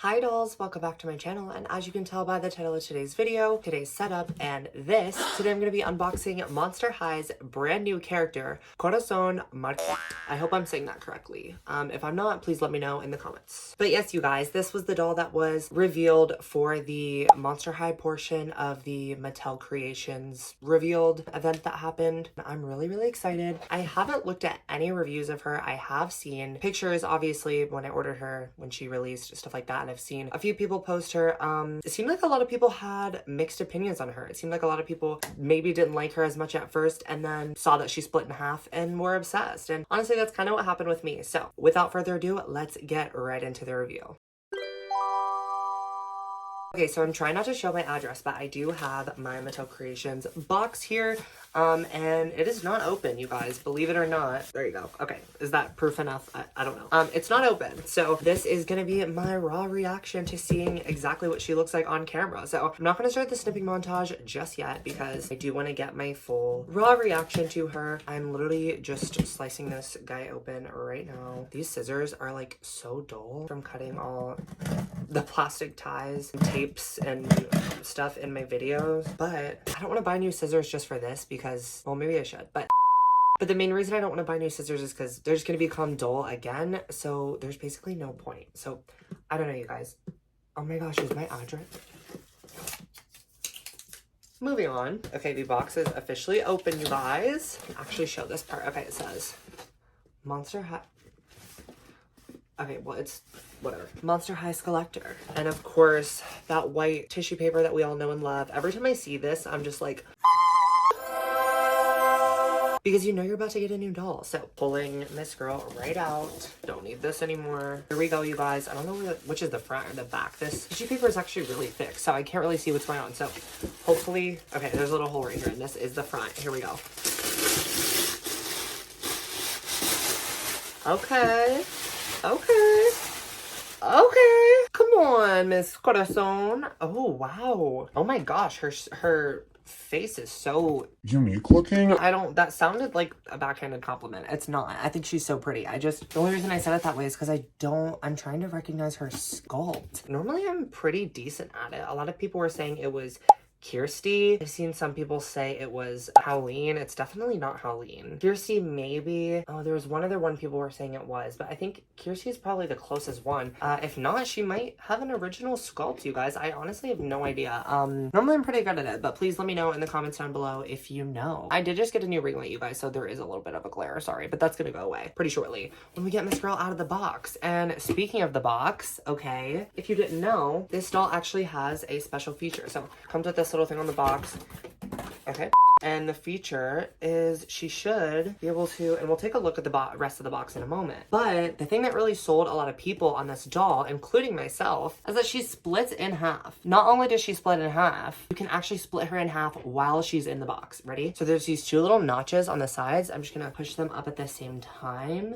Hi dolls, welcome back to my channel, and as you can tell by the title of today's video, today's setup, and today I'm going to be unboxing Monster High's brand new character, Corazón Marikit. I hope I'm saying that correctly. If I'm not, please let me know in the comments. But yes, you guys, this was the doll that was revealed for the Monster High portion of the Mattel Creations revealed event that happened. I'm really excited. I haven't looked at any reviews of her. I have seen pictures, obviously, when I ordered her, when she released, stuff like that. And I've seen a few people post her. It seemed like a lot of people had mixed opinions on her. It seemed like a lot of people maybe didn't like her as much at first and then saw that she split in half and were obsessed. And honestly, that's kind of what happened with me. So without further ado, let's get right into the review. Okay, so I'm trying not to show my address, but I do have my Mattel Creations box here, and it is not open, you guys, believe it or not. There you go. Okay, is that proof enough? I don't know. It's not open, so this is gonna be my raw reaction to seeing exactly what she looks like on camera. So I'm not gonna start the snipping montage just yet because I do want to get my full raw reaction to her. I'm literally just slicing this guy open right now. These scissors are like so dull from cutting all the plastic ties and tapes and stuff in my videos, but I don't want to buy new scissors just for this because, well, maybe I should, but the main reason I don't want to buy new scissors is because they're just going to become dull again, so there's basically no point. So I don't know, you guys. Oh my gosh, is my address? Moving on. Okay, the box is officially open, you guys. Actually show this part. Okay, it says Monster High. Okay, well, it's whatever. Monster High's collector. And of course, that white tissue paper that we all know and love. Every time I see this, I'm just like, because you know you're about to get a new doll. So pulling this girl right out. Don't need this anymore. Here we go, you guys. I don't know which is the front or the back. This tissue paper is actually really thick, so I can't really see what's going on. So hopefully, okay, there's a little hole right here, and this is the front. Here we go. Okay. Okay. Come on, Miss Corazón. Oh, wow. Oh my gosh, her face is so unique looking. that sounded like a backhanded compliment. It's not. I think she's so pretty. The only reason I said it that way is because I'm trying to recognize her sculpt. Normally I'm pretty decent at it. A lot of people were saying it was Kirsty. I've seen some people say it was Howleen. It's definitely not Howleen. Kirsty, maybe. Oh, there was one other one people were saying it was, but I think Kirsty is probably the closest one. If not, she might have an original sculpt, you guys. I honestly have no idea. Normally I'm pretty good at it, but please let me know in the comments down below if you know. I did just get a new ring light, you guys, so there is a little bit of a glare, sorry, but that's gonna go away pretty shortly when we get this girl out of the box. And speaking of the box, okay, if you didn't know, this doll actually has a special feature. So it comes with this little thing on the box. Okay, and the feature is she should be able to, and we'll take a look at the rest of the box in a moment, but the thing that really sold a lot of people on this doll, including myself, is that she splits in half. Not only does she split in half, you can actually split her in half while she's in the box. Ready? So there's these two little notches on the sides. I'm just gonna push them up at the same time.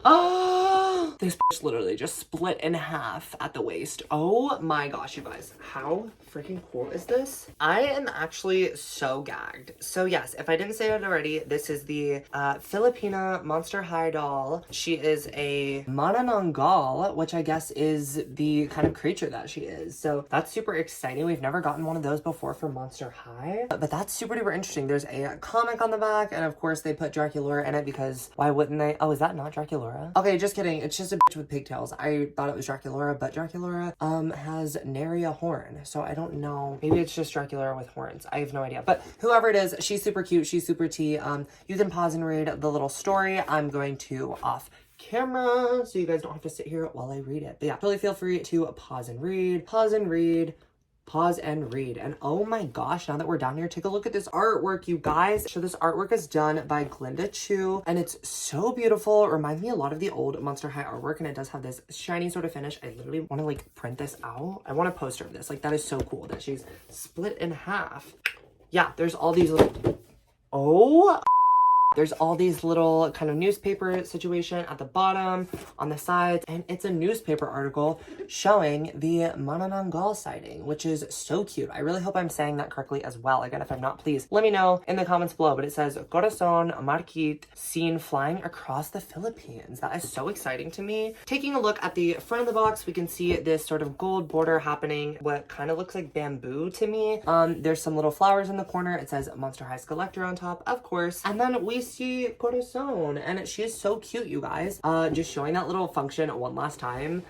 Oh, this bitch literally just split in half at the waist. Oh my gosh, you guys, how freaking cool is this? I am actually so gagged. So yes, if I didn't say it already, this is the Filipina Monster High doll. She is a Mananangal, which I guess is the kind of creature that she is. So that's super exciting. We've never gotten one of those before for Monster High, but that's super duper interesting. There's a comic on the back, and of course they put Draculaura in it because why wouldn't they? Oh, is that not Draculaura? Okay, just kidding. It's just a bitch with pigtails. I thought it was Draculaura, but Draculaura has nary a horn, so I don't know. Maybe it's just Draculaura with horns. I have no idea. But whoever it is, she's super cute. She's super tea. You can pause and read the little story. I'm going to off camera so you guys don't have to sit here while I read it. But yeah, totally feel free to pause and read, pause and read. Pause and read. And oh my gosh, now that we're down here, take a look at this artwork, you guys. So this artwork is done by Glinda Chu, and it's so beautiful. It reminds me a lot of the old Monster High artwork, and it does have this shiny sort of finish. I literally want to like print this out. I want a poster of this. Like, that is so cool that she's split in half. Yeah, there's all these little, oh, There's all these little kind of newspaper situation at the bottom, on the sides, and it's a newspaper article showing the Mananangal sighting, which is so cute. I really hope I'm saying that correctly as well. Again, if I'm not, please let me know in the comments below. But it says Corazón, Marikit, seen flying across the Philippines. That is so exciting to me. Taking a look at the front of the box, we can see this sort of gold border happening, what kind of looks like bamboo to me. There's some little flowers in the corner. It says Monster High's Collector on top, of course. And then we see Corazón, and she is so cute, you guys. Just showing that little function one last time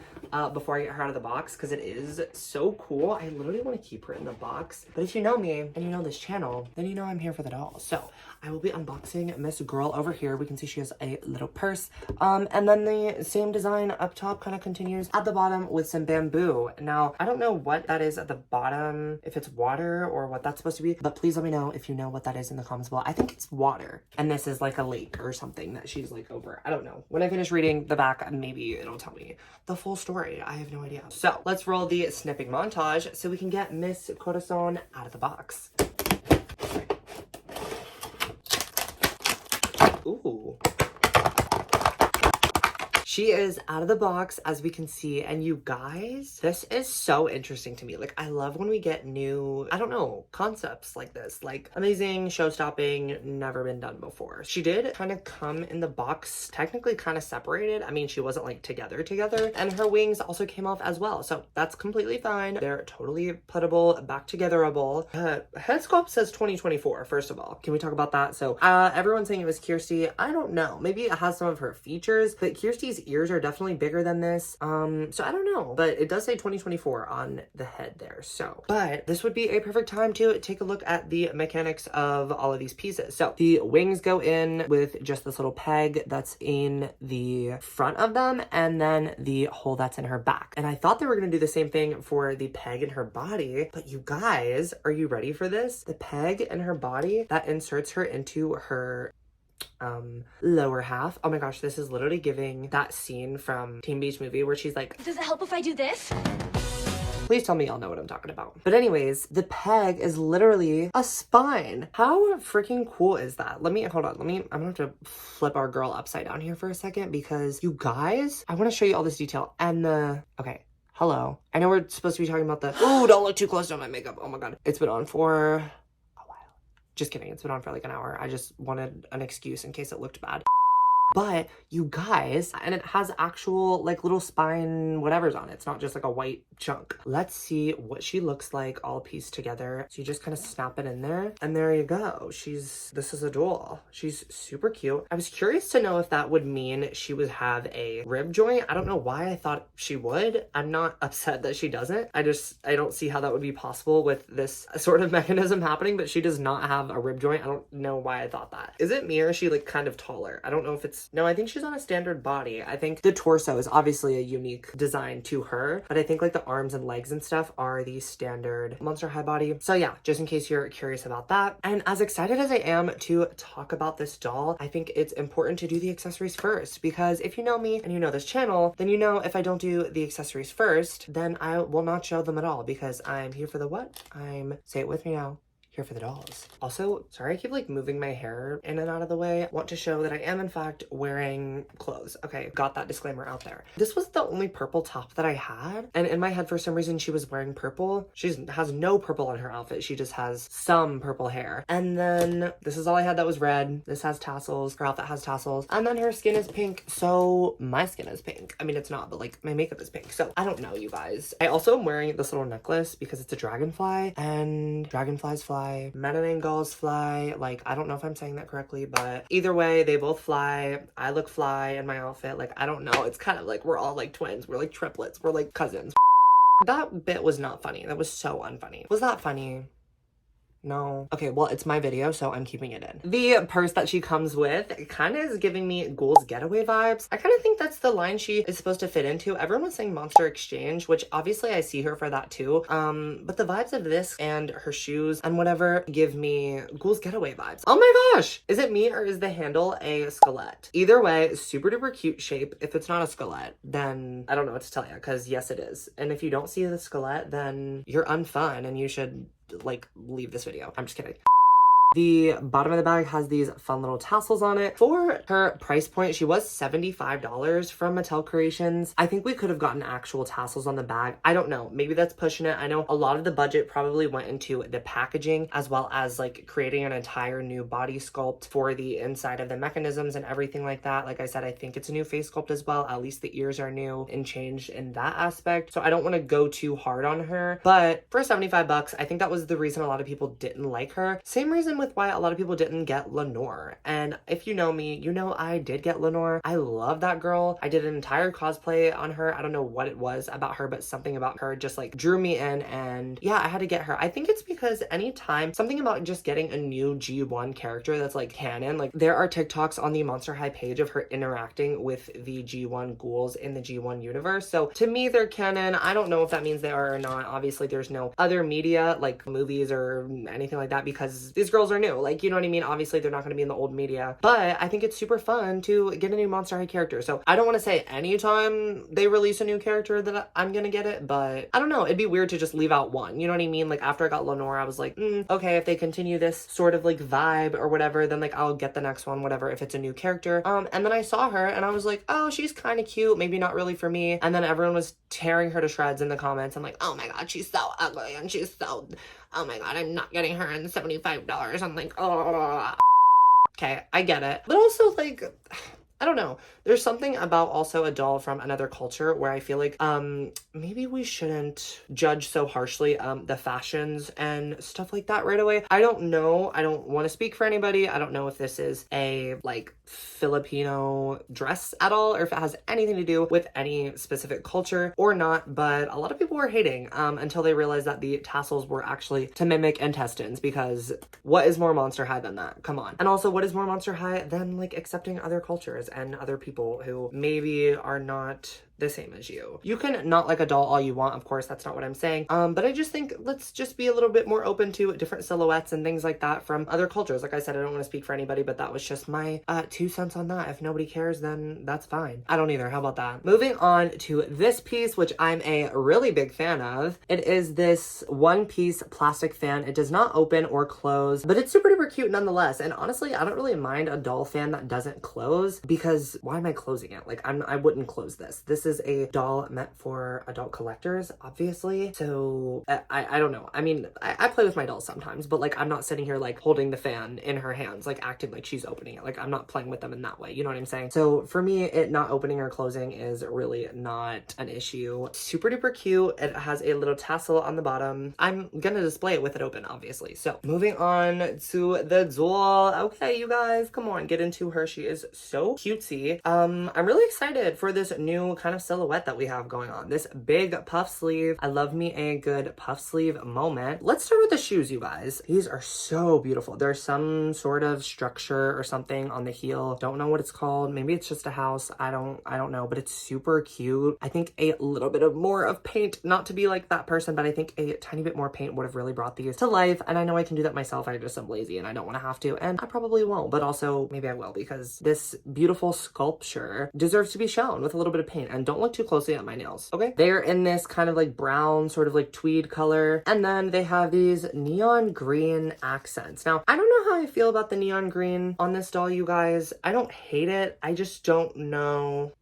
before I get her out of the box, because it is so cool. I literally want to keep her in the box. But if you know me and you know this channel, then you know I'm here for the dolls. So I will be unboxing Miss Girl over here. We can see she has a little purse. And then the same design up top kind of continues at the bottom with some bamboo. Now, I don't know what that is at the bottom, if it's water or what that's supposed to be, but please let me know if you know what that is in the comments below. I think it's water. And this is like a lake or something that she's like over. I don't know. When I finish reading the back, maybe it'll tell me the full story. I have no idea. So let's roll the snipping montage so we can get Miss Corazón out of the box. Ooh. She is out of the box, as we can see, and you guys, this is so interesting to me. Like, I love when we get new, I don't know, concepts like this, like amazing, show-stopping, never been done before. She did kind of come in the box, technically kind of separated. I mean, she wasn't like together, and her wings also came off as well, so that's completely fine. They're totally puttable, back togetherable. Head sculpt says 2024, first of all. Can we talk about that? So, everyone's saying it was Kirsty. I don't know. Maybe it has some of her features, but Kirsty's ears are definitely bigger than this. So I don't know, but it does say 2024 on the head there. So, but this would be a perfect time to take a look at the mechanics of all of these pieces. So the wings go in with just this little peg that's in the front of them, and then the hole that's in her back. And I thought they were going to do the same thing for the peg in her body, but you guys, are you ready for this? The peg in her body that inserts her into her lower half. Oh my gosh, this is literally giving that scene from Teen Beach Movie where she's like, does it help if I do this? Please tell me y'all know what I'm talking about. But anyways, the peg is literally a spine. How freaking cool is that? Hold on, I'm gonna have to flip our girl upside down here for a second, because you guys, I want to show you all this detail. And okay, hello. I know we're supposed to be talking about ooh, don't look too close to my makeup. Oh my God. It's been on for just kidding, it's been on for like an hour. I just wanted an excuse in case it looked bad. But you guys, and it has actual like little spine whatever's on it. It's not just like a white chunk. Let's see what she looks like all pieced together. So you just kind of snap it in there, and there you go. This is a doll. She's super cute. I was curious to know if that would mean she would have a rib joint. I don't know why I thought she would. I'm not upset that she doesn't. I don't see how that would be possible with this sort of mechanism happening, but she does not have a rib joint. I don't know why I thought that. Is it me, or is she like kind of taller? I don't know if it's, no, I think she's on a standard body. I think the torso is obviously a unique design to her, but I think like the arms and legs and stuff are the standard Monster High body. So yeah, just in case you're curious about that. And as excited as I am to talk about this doll, I think it's important to do the accessories first, because if you know me and you know this channel, then you know if I don't do the accessories first, then I will not show them at all, because I'm here for the what? Say it with me now. Here for the dolls. Also, sorry I keep like moving my hair in and out of the way. I want to show that I am in fact wearing clothes. Okay, got that disclaimer out there. This was the only purple top that I had, and in my head for some reason she was wearing purple. She has no purple on her outfit. She just has some purple hair. And then this is all I had that was red. This has tassels. Her outfit has tassels. And then her skin is pink. So my skin is pink. I mean, it's not, but like my makeup is pink. So I don't know, you guys. I also am wearing this little necklace because it's a dragonfly, and dragonflies fly. Mananangals fly. Like, I don't know if I'm saying that correctly, but either way, they both fly. I look fly in my outfit. Like, I don't know. It's kind of like we're all like twins. We're like triplets. We're like cousins. That bit was not funny. That was so unfunny. Was that funny? No. Okay, well, it's my video, so I'm keeping it in. The purse that she comes with kind of is giving me Ghoul's Getaway vibes. I kind of think that's the line she is supposed to fit into. Everyone was saying Monster Exchange, which obviously I see her for that too. But the vibes of this and her shoes and whatever give me Ghoul's Getaway vibes. Oh my gosh! Is it me, or is the handle a skelet? Either way, super duper cute shape. If it's not a skelet, then I don't know what to tell you, because yes, it is. And if you don't see the skelet, then you're unfun and you should like leave this video. I'm just kidding. The bottom of the bag has these fun little tassels on it. For her price point, she was $75 from Mattel Creations. I think we could have gotten actual tassels on the bag. I don't know. Maybe that's pushing it. I know a lot of the budget probably went into the packaging as well as like creating an entire new body sculpt for the inside of the mechanisms and everything like that. Like I said, I think it's a new face sculpt as well. At least the ears are new and changed in that aspect. So I don't want to go too hard on her, but for 75 bucks, I think that was the reason a lot of people didn't like her. Same reason with why a lot of people didn't get Lenore. And if you know me, you know I did get Lenore. I love that girl. I did an entire cosplay on her. I don't know what it was about her, but something about her just like drew me in, and yeah, I had to get her. I think it's because anytime something about just getting a new G1 character that's like canon, like there are TikToks on the Monster High page of her interacting with the G1 ghouls in the G1 universe. So to me, they're canon. I don't know if that means they are or not. Obviously, there's no other media like movies or anything like that because these girls are new. Like, you know what I mean? Obviously, they're not going to be in the old media, but I think it's super fun to get a new Monster High character. So I don't want to say anytime they release a new character that I'm going to get it, but I don't know. It'd be weird to just leave out one. You know what I mean? Like after I got Lenore, I was like, okay, if they continue this sort of like vibe or whatever, then like I'll get the next one, whatever, if it's a new character. And then I saw her and I was like, oh, she's kind of cute. Maybe not really for me. And then everyone was tearing her to shreds in the comments. I'm like, oh my God, she's so ugly and she's so, oh my God, I'm not getting her in $75. I'm like, oh, okay, I get it. But also like, I don't know. There's something about also a doll from another culture where I feel like maybe we shouldn't judge so harshly the fashions and stuff like that right away. I don't know. I don't want to speak for anybody. I don't know if this is a like Filipino dress at all or if it has anything to do with any specific culture or not, but a lot of people were hating until they realized that the tassels were actually to mimic intestines, because what is more Monster High than that? Come on. And also, what is more Monster High than like accepting other cultures and other people who maybe are not the same as you? You can not like a doll all you want, of course, that's not what I'm saying. But I just think let's just be a little bit more open to different silhouettes and things like that from other cultures. Like I said, I don't want to speak for anybody, but that was just my 2 cents on that. If nobody cares, then that's fine. I don't either. How about that? Moving on to this piece, which I'm a really big fan of. It is this one-piece plastic fan. It does not open or close, but it's super duper cute nonetheless. And honestly, I don't really mind a doll fan that doesn't close, because why am I closing it? Like I wouldn't close this. This is a doll meant for adult collectors, obviously. So I don't know. I mean, I play with my dolls sometimes, but like I'm not sitting here like holding the fan in her hands, like acting like she's opening it. Like I'm not playing with them in that way. You know what I'm saying? So for me, it not opening or closing is really not an issue. Super duper cute. It has a little tassel on the bottom. I'm gonna display it with it open, obviously. So moving on to the doll. Okay, you guys, come on, get into her. She is so cutesy. I'm really excited for this new kind of silhouette that we have going on. This big puff sleeve. I love me a good puff sleeve moment. Let's start with the shoes, you guys. These are so beautiful. There's some sort of structure or something on the heel. Don't know what it's called. Maybe it's just a house. I don't know, but it's super cute. I think a little bit of more of paint, not to be like that person, but I think a tiny bit more paint would have really brought these to life. And I know I can do that myself. I just am lazy and I don't want to have to, and I probably won't, but also maybe I will, because this beautiful sculpture deserves to be shown with a little bit of paint. And don't look too closely at my nails, okay? They're in this kind of like brown, sort of like tweed color. And then they have these neon green accents. Now, I don't know how I feel about the neon green on this doll, you guys. I don't hate it. I just don't know.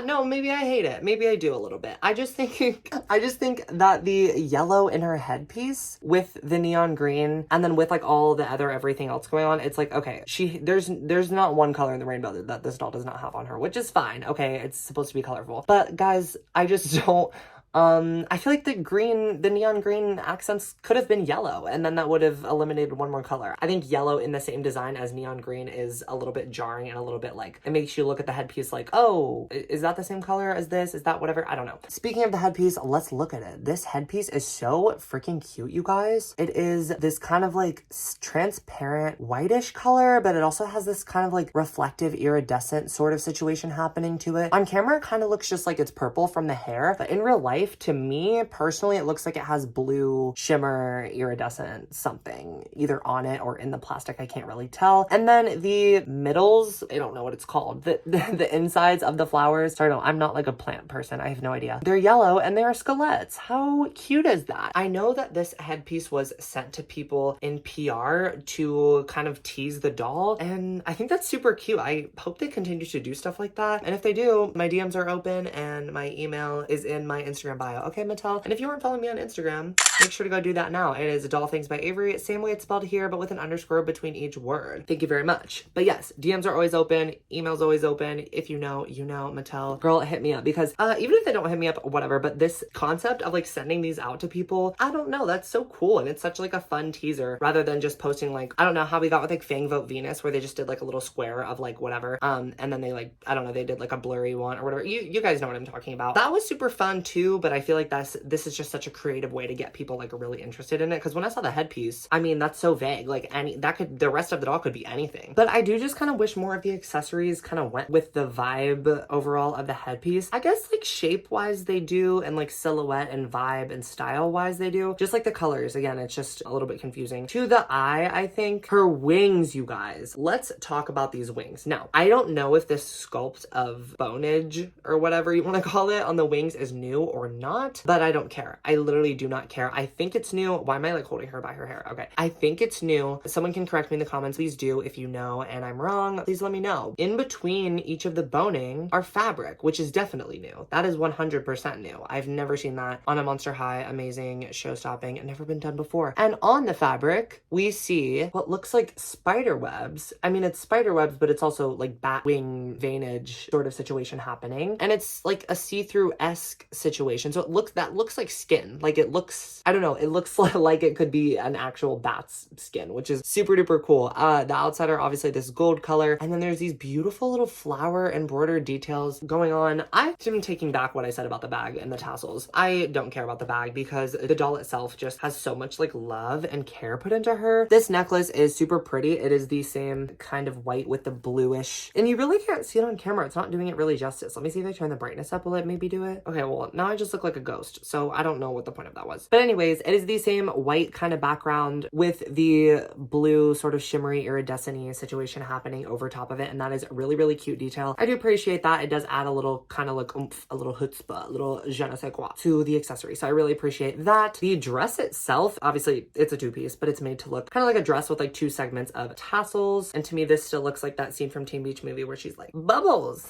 No, maybe I hate it. Maybe I do a little bit. I just think that the yellow in her headpiece with the neon green and then with like all the other everything else going on, it's like, okay, there's not one color in the rainbow that this doll does not have on her, which is fine. Okay, it's supposed to be colorful. But guys, I just don't. I feel like the neon green accents could have been yellow, and then that would have eliminated one more color. I think yellow in the same design as neon green is a little bit jarring and a little bit like, it makes you look at the headpiece like, oh, is that the same color as this? Is that whatever? I don't know. Speaking of the headpiece, let's look at it. This headpiece is so freaking cute, you guys. It is this kind of like transparent whitish color, but it also has this kind of like reflective iridescent sort of situation happening to it. On camera, it kind of looks just like it's purple from the hair, but in real life, life, to me personally, it looks like it has blue shimmer iridescent something either on it or in the plastic. I can't really tell. And then the middles, I don't know what it's called. The insides of the flowers. Sorry, no, I'm not like a plant person. I have no idea. They're yellow and they are skeletts. How cute is that? I know that this headpiece was sent to people in PR to kind of tease the doll, and I think that's super cute. I hope they continue to do stuff like that. And if they do, my DMs are open and my email is in my Instagram bio. Okay, Mattel? And if you aren't following me on Instagram, make sure to go do that now. It is Doll Things by Avery. Same way it's spelled here, but with an underscore between each word. Thank you very much. But yes, DMs are always open. Email's always open. If you know, you know. Mattel, girl, hit me up, because even if they don't hit me up, whatever, but this concept of like sending these out to people, I don't know, that's so cool. And it's such like a fun teaser rather than just posting like, I don't know how we got with like Fang Vote Venus, where they just did like a little square of like whatever. And then they like, I don't know, they did like a blurry one or whatever. You guys know what I'm talking about. That was super fun too, but I feel like this is just such a creative way to get people like really interested in it. Because when I saw the headpiece, I mean, that's so vague. Like the rest of the doll could be anything. But I do just kind of wish more of the accessories kind of went with the vibe overall of the headpiece. I guess like shape wise they do, and like silhouette and vibe and style wise they do. Just like the colors, again, it's just a little bit confusing. To the eye, I think. Her wings, you guys. Let's talk about these wings. Now, I don't know if this sculpt of bonage or whatever you want to call it on the wings is new or not, but I don't care. I literally do not care. I think it's new. Why am I like holding her by her hair? Okay. I think it's new. Someone can correct me in the comments. Please do. If you know and I'm wrong, please let me know. In between each of the boning are fabric, which is definitely new. That is 100% new. I've never seen that on a Monster High amazing show stopping and never been done before. And on the fabric, we see what looks like spider webs. I mean, it's spider webs, but it's also like bat wing veinage sort of situation happening. And it's like a see-through-esque situation. So that looks like skin. Like it looks, I don't know, it looks like it could be an actual bat's skin, which is super duper cool. The outside are obviously this gold color. And then there's these beautiful little flower embroidered details going on. I'm taking back what I said about the bag and the tassels. I don't care about the bag because the doll itself just has so much like love and care put into her. This necklace is super pretty. It is the same kind of white with the bluish, and you really can't see it on camera. It's not doing it really justice. Let me see if I turn the brightness up. Will it maybe do it? Okay, well, now I just look like a ghost, so I don't know what the point of that was. But anyways, it is the same white kind of background with the blue sort of shimmery iridescent-y situation happening over top of it, and that is really, really cute detail. I do appreciate that. It does add a little kind of like oomph, a little chutzpah, a little je ne sais quoi to the accessory, so I really appreciate that. The dress itself, obviously it's a two-piece, but it's made to look kind of like a dress with like two segments of tassels, and to me this still looks like that scene from Teen Beach Movie where she's like, bubbles.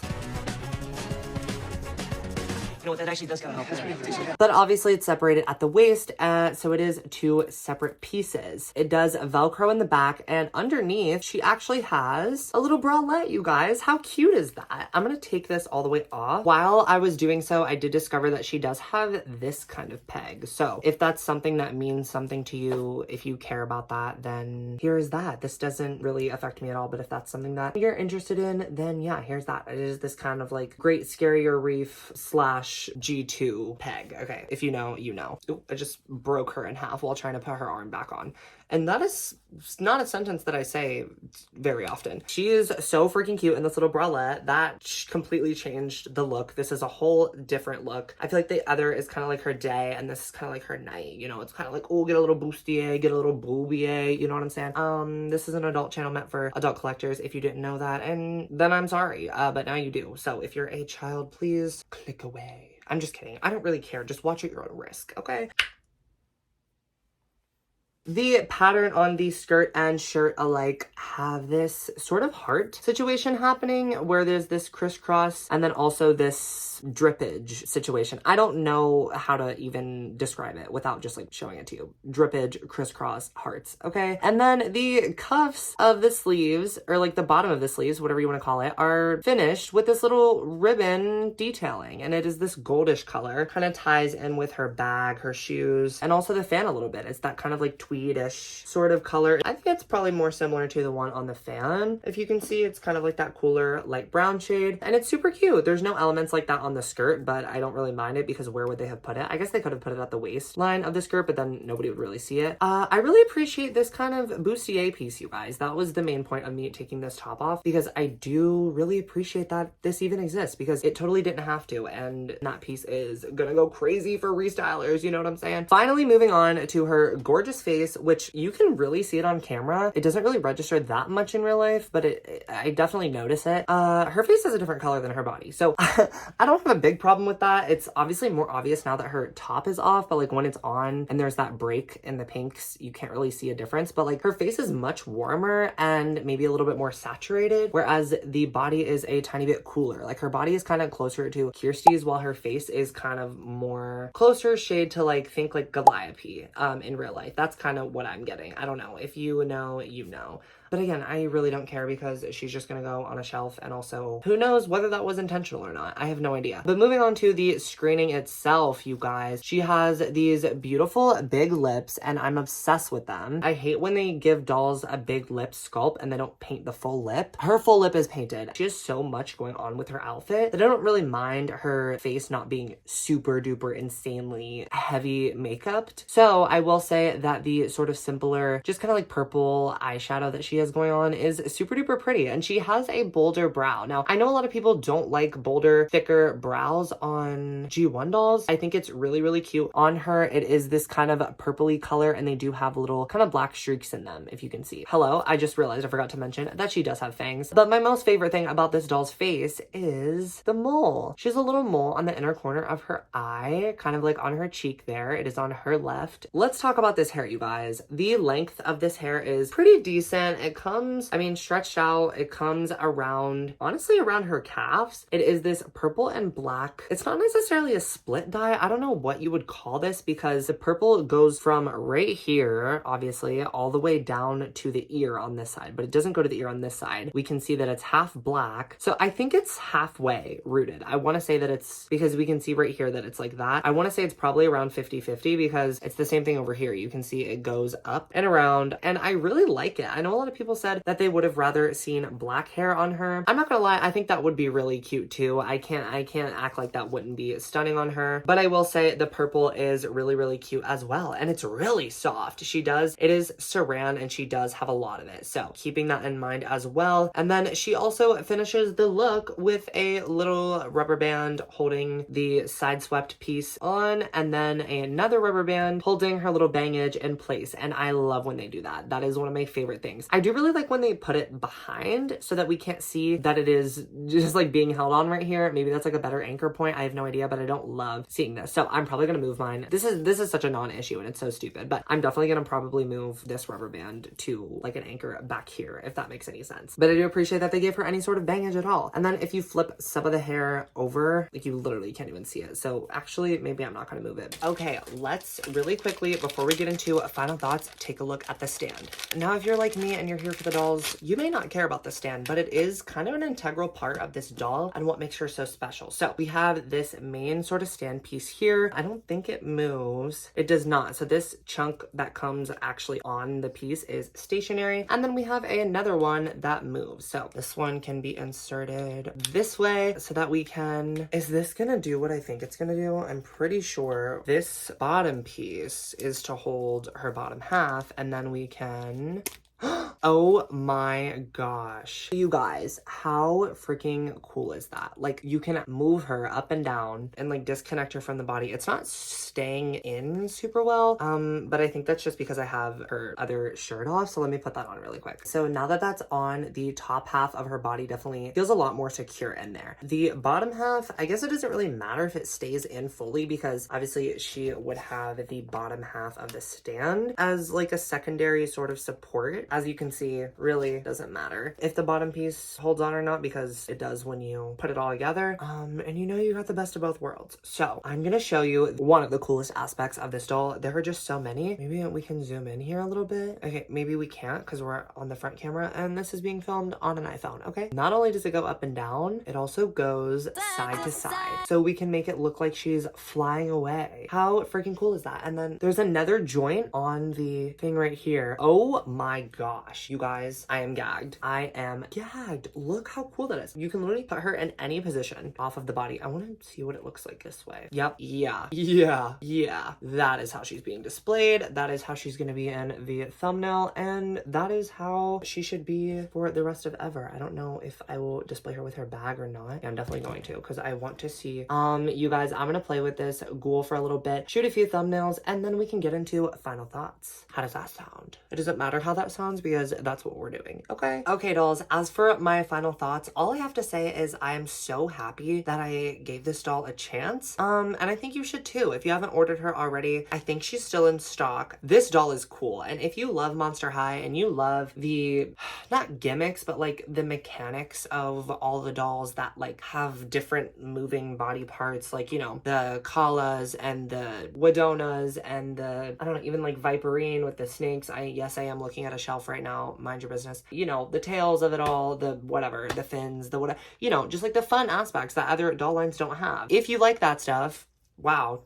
You know what, that actually does kind of help. But obviously it's separated at the waist, so it is two separate pieces. It does Velcro in the back, and underneath she actually has a little bralette, you guys. How cute is that? I'm gonna take this all the way off. While I was doing so, I did discover that she does have this kind of peg. So if that's something that means something to you, if you care about that, then here's that. This doesn't really affect me at all, but if that's something that you're interested in, then yeah, here's that. It is this kind of like Great Scarier Reef / G2 peg. Okay, if you know, you know. Ooh, I just broke her in half while trying to put her arm back on. And that is not a sentence that I say very often. She is so freaking cute in this little bralette. That completely changed the look. This is a whole different look. I feel like the other is kind of like her day, and this is kind of like her night. You know, it's kind of like, oh, get a little bustier, get a little boobier. You know what I'm saying? This is an adult channel meant for adult collectors, if you didn't know that. And then I'm sorry, but now you do. So if you're a child, please click away. I'm just kidding. I don't really care. Just watch at your own risk, okay? The pattern on the skirt and shirt alike have this sort of heart situation happening where there's this crisscross and then also this drippage situation. I don't know how to even describe it without just like showing it to you. Drippage, crisscross, hearts, okay? And then the cuffs of the sleeves, or like the bottom of the sleeves, whatever you want to call it, are finished with this little ribbon detailing. And it is this goldish color, kind of ties in with her bag, her shoes, and also the fan a little bit. It's that kind of like tweed tweedish sort of color. I think it's probably more similar to the one on the fan. If you can see, it's kind of like that cooler light brown shade, and it's super cute. There's no elements like that on the skirt, but I don't really mind it because where would they have put it? I guess they could have put it at the waistline of the skirt, but then nobody would really see it. I really appreciate this kind of bustier piece, you guys. That was the main point of me taking this top off, because I do really appreciate that this even exists, because it totally didn't have to, and that piece is gonna go crazy for restylers, you know what I'm saying? Finally, moving on to her gorgeous face, which you can really see it on camera. It doesn't really register that much in real life, but I definitely notice it. Her face is a different color than her body, so I don't have a big problem with that. It's obviously more obvious now that her top is off, but like when it's on and there's that break in the pinks, you can't really see a difference. But like her face is much warmer and maybe a little bit more saturated, whereas the body is a tiny bit cooler. Like her body is kind of closer to Kirsty's, while her face is kind of more closer shade to like, think like gloryyy in real life. That's kind of what I'm getting. I don't know. If you know, you know. But again, I really don't care because she's just gonna go on a shelf, and also who knows whether that was intentional or not. I have no idea. But moving on to the screening itself, you guys, she has these beautiful big lips, and I'm obsessed with them. I hate when they give dolls a big lip sculpt and they don't paint the full lip. Her full lip is painted. She has so much going on with her outfit that I don't really mind her face not being super duper insanely heavy makeuped. So I will say that the sort of simpler, just kind of like purple eyeshadow that she has going on is super duper pretty, and she has a bolder brow. Now, I know a lot of people don't like bolder, thicker brows on G1 dolls. I think it's really, really cute on her. It is this kind of purpley color, and they do have little kind of black streaks in them, if you can see. Hello, I just realized I forgot to mention that she does have fangs. But my most favorite thing about this doll's face is the mole. She has a little mole on the inner corner of her eye, kind of like on her cheek there. It is on her left. Let's talk about this hair, you guys. The length of this hair is pretty decent. It comes, I mean, stretched out. It comes around, honestly, around her calves. It is this purple and black. It's not necessarily a split dye. I don't know what you would call this, because the purple goes from right here, obviously, all the way down to the ear on this side, but it doesn't go to the ear on this side. We can see that it's half black. So I think it's halfway rooted. I want to say that it's, because we can see right here that it's like that. I want to say it's probably around 50-50, because it's the same thing over here. You can see it goes up and around, and I really like it. I know a lot of people said that they would have rather seen black hair on her. I'm not gonna lie, I think that would be really cute too. I can't act like that wouldn't be stunning on her, but I will say the purple is really, really cute as well, and it's really soft. It is saran, and she does have a lot of it, so keeping that in mind as well. And then she also finishes the look with a little rubber band holding the side swept piece on, and then another rubber band holding her little bangage in place, and I love when they do that. That is one of my favorite things. I do really like when they put it behind so that we can't see that it is just like being held on right here. Maybe that's like a better anchor point. I have no idea, but I don't love seeing this. So I'm probably gonna move mine. This is such a non-issue, and it's so stupid, but I'm definitely gonna probably move this rubber band to like an anchor back here, if that makes any sense. But I do appreciate that they gave her any sort of bangage at all. And then if you flip some of the hair over, like you literally can't even see it. So actually, maybe I'm not gonna move it. Okay, let's really quickly, before we get into final thoughts, take a look at the stand. Now, if you're like me and you're here for the dolls, you may not care about the stand, but it is kind of an integral part of this doll and what makes her so special. So we have this main sort of stand piece here. I don't think it moves. It does not. So this chunk that comes actually on the piece is stationary. And then we have another one that moves. So this one can be inserted this way so that we can, is this gonna do what I think it's gonna do? I'm pretty sure this bottom piece is to hold her bottom half, and then we can oh my gosh. You guys, how freaking cool is that? Like, you can move her up and down and like disconnect her from the body. It's not staying in super well, but I think that's just because I have her other shirt off. So let me put that on really quick. So now that that's on, the top half of her body definitely feels a lot more secure in there. The bottom half, I guess it doesn't really matter if it stays in fully, because obviously she would have the bottom half of the stand as like a secondary sort of support. As you can see really doesn't matter if the bottom piece holds on or not, because it does when you put it all together. And you know you got the best of both worlds. So I'm gonna show you one of the coolest aspects of this doll. There are just so many. Maybe we can zoom in here a little bit. Okay, maybe we can't because we're on the front camera and this is being filmed on an iPhone, okay? Not only does it go up and down, it also goes side to side. So we can make it look like she's flying away. How freaking cool is that? And then there's another joint on the thing right here. Oh my gosh, you guys, I am gagged. I am gagged. Look how cool that is. You can literally put her in any position off of the body. I want to see what it looks like this way. Yep. Yeah. That is how she's being displayed. That is how she's going to be in the thumbnail. And that is how she should be for the rest of ever. I don't know if I will display her with her bag or not. Yeah, I'm definitely going to, because I want to see. You guys, I'm going to play with this ghoul for a little bit, shoot a few thumbnails, and then we can get into final thoughts. How does that sound? It doesn't matter how that sounds because that's what we're doing. Okay, dolls. As for my final thoughts, all I have to say is I am so happy that I gave this doll a chance. And I think you should too. If you haven't ordered her already, I think she's still in stock. This doll is cool. And if you love Monster High and you love the, not gimmicks, but like the mechanics of all the dolls that like have different moving body parts, like, you know, the Kalas and the Wadonas and the, I don't know, even like Viperine with the snakes. Yes, I am looking at a shelf right now. Mind your business. You know, the tails of it all, the whatever, the fins, the whatever, you know, just like the fun aspects that other doll lines don't have. If you like that stuff, wow,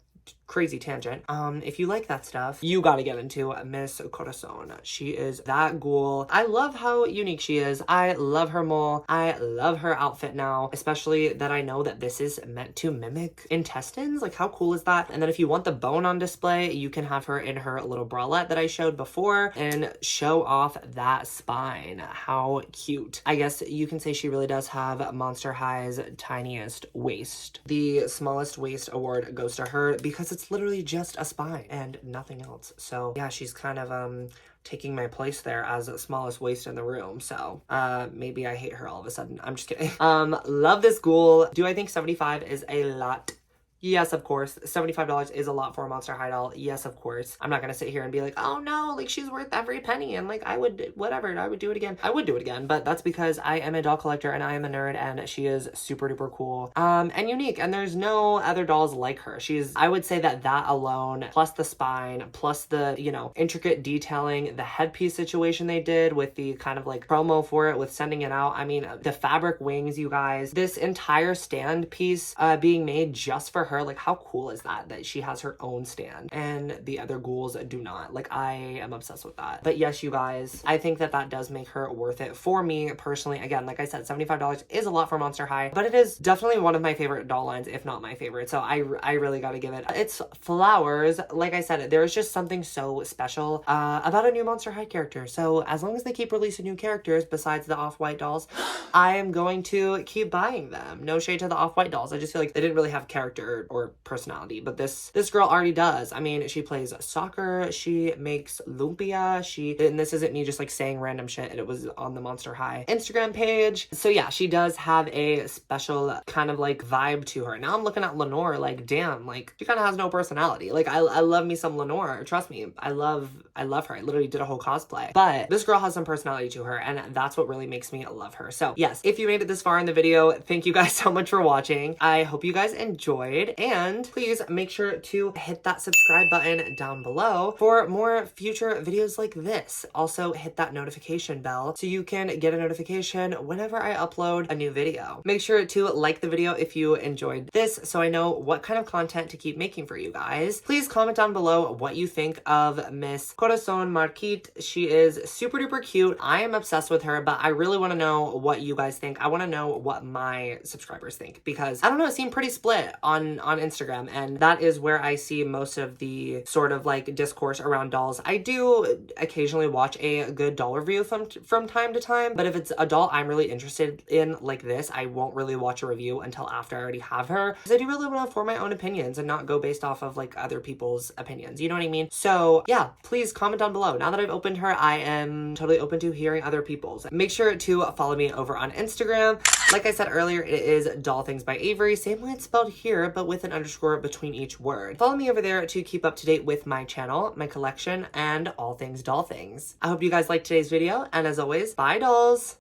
crazy tangent. If you like that stuff, you gotta get into Miss Corazón. She is that ghoul. I love how unique she is. I love her mole. I love her outfit now, especially that I know that this is meant to mimic intestines. Like, how cool is that? And then if you want the bone on display, you can have her in her little bralette that I showed before and show off that spine. How cute. I guess you can say she really does have Monster High's tiniest waist. The smallest waist award goes to her because it's literally just a spine and nothing else. So yeah, she's kind of taking my place there as the smallest waist in the room. So maybe I hate her all of a sudden. I'm just kidding. Love this ghoul. Do I think 75 is a lot? Yes, of course. $75 is a lot for a Monster High doll. Yes, of course. I'm not gonna sit here and be like, oh no, like she's worth every penny and like I would, whatever, I would do it again. I would do it again, but that's because I am a doll collector and I am a nerd and she is super duper cool and unique, and there's no other dolls like her. I would say that alone, plus the spine, plus the, you know, intricate detailing, the headpiece situation they did with the kind of like promo for it with sending it out. I mean, the fabric wings, you guys, this entire stand piece being made just for her. Like, how cool is that she has her own stand and the other ghouls do not? Like, I am obsessed with that. But yes, you guys, I think that does make her worth it for me personally. Again, like I said, $75 is a lot for Monster High, but it is definitely one of my favorite doll lines, if not my favorite. So I really gotta give it its flowers. Like I said, there's just something so special about a new Monster High character. So as long as they keep releasing new characters besides the off-white dolls, I am going to keep buying them. No shade to the off-white dolls. I just feel like they didn't really have character or personality, but this girl already does. I mean, she plays soccer, she makes lumpia, and this isn't me just like saying random shit, it was on the Monster High Instagram page. So yeah, she does have a special kind of like vibe to her. Now I'm looking at Lenore like, damn, like she kind of has no personality. Like I love me some Lenore, trust me, I love her. I literally did a whole cosplay, but this girl has some personality to her and that's what really makes me love her. So yes, if you made it this far in the video, thank you guys so much for watching. I hope you guys enjoyed, and please make sure to hit that subscribe button down below for more future videos like this. Also hit that notification bell so you can get a notification whenever I upload a new video. Make sure to like the video if you enjoyed this so I know what kind of content to keep making for you guys. Please comment down below what you think of Miss Corazón Marikit. She is super duper cute. I am obsessed with her, but I really want to know what you guys think. I want to know what my subscribers think because I don't know, it seemed pretty split on Instagram, and that is where I see most of the sort of like discourse around dolls. I do occasionally watch a good doll review from time to time, but if it's a doll I'm really interested in like this, I won't really watch a review until after I already have her, because I do really want to form my own opinions and not go based off of like other people's opinions, you know what I mean? So yeah, please comment down below. Now that I've opened her, I am totally open to hearing other people's. Make sure to follow me over on Instagram. Like I said earlier, it is Doll Things by Avery, same way it's spelled here, but with an underscore between each word. Follow me over there to keep up to date with my channel, my collection, and all things doll things. I hope you guys liked today's video, and as always, bye dolls!